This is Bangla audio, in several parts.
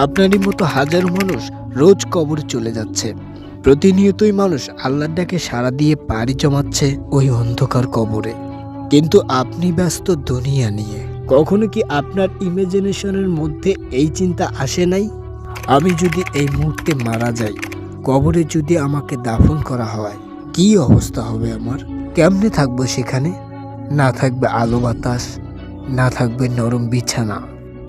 আপনারই মতো হাজারো মানুষ রোজ কবরে চলে যাচ্ছে। প্রতিনিয়তই মানুষ আল্লাহর ডাকে সাড়া দিয়ে পাড়ি জমাচ্ছে ওই অন্ধকার কবরে। কিন্তু আপনি ব্যস্ত দুনিয়া নিয়ে। কখনো কি আপনার ইমাজিনেশনের মধ্যে এই চিন্তা আসে নাই, আমি যদি এই মুহূর্তে মারা যাই, কবরে যদি আমাকে দাফন করা হয়, কি অবস্থা হবে আমার? কেমনে থাকবো সেখানে? না থাকবে আলো বাতাস, না থাকবে নরম বিছানা,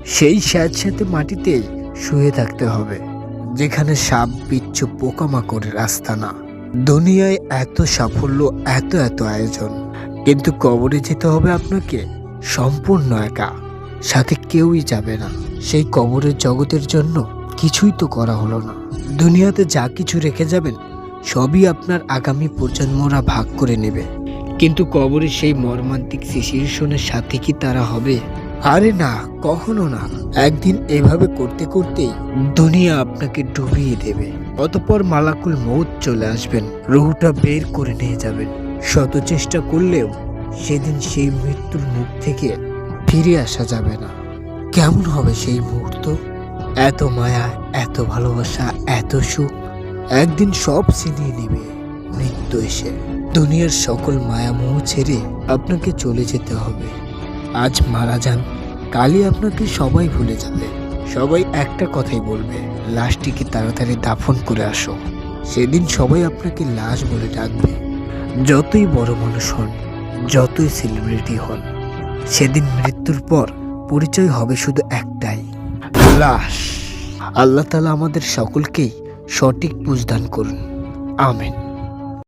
সেই স্যাঁতস্যাঁতে মাটিতেই শুয়ে থাকতে হবে, যেখানে সাপ বিচ্ছু পোকামাকড়ের আস্তানা। দুনিয়ায় এত সাফল্য, এত এত আয়োজন, কিন্তু কবরে যেতে হবে আপনাকে সম্পূর্ণ একা, সাথে কেউই যাবে না। সেই কবরের জগতের জন্য কিছুই তো করা হলো না। দুনিয়াতে যা কিছু রেখে যাবেন সবই আপনার আগামী প্রজন্মরা ভাগ করে নেবে, কিন্তু কবরে সেই মর্মান্তিক সিচুয়েশনের সাথে কি তারা হবে? আরে না, কখনো না। একদিন এভাবে করতে করতেই দুনিয়া আপনাকে ডুবিয়ে দেবে। অতঃপর মালাকুল মউত চলে আসবেন, রুহটা বের করে নিয়ে যাবেন। শত চেষ্টা করলেও সেদিন সেই মৃত্যুর মুখ থেকে ফিরে আসা যাবে না। কেমন হবে সেই মুহূর্ত? এত মায়া, এত ভালোবাসা, এত সুখ একদিন সব ছিনিয়ে নেবে মৃত্যু এসে। দুনিয়ার সকল মায়ামোহ ছেড়ে আপনাকে চলে যেতে হবে। আজ মারা যান, কালই আপনাকে সবাই ভুলে যাবে। সবাই একটা কথাই বলবে, লাশটিকে তাড়াতাড়ি দাফন করে আসো। সেদিন সবাই আপনাকে লাশ বলে ডাকবে। যতই বড় মানুষ হন, যতই সেলিব্রিটি হন, সেদিন মৃত্যুর পর পরিচয় হবে শুধু একটাই, লাশ। আল্লাহ তাআলা আমাদের সকলকেই সঠিক বুঝদান করুন। আমিন।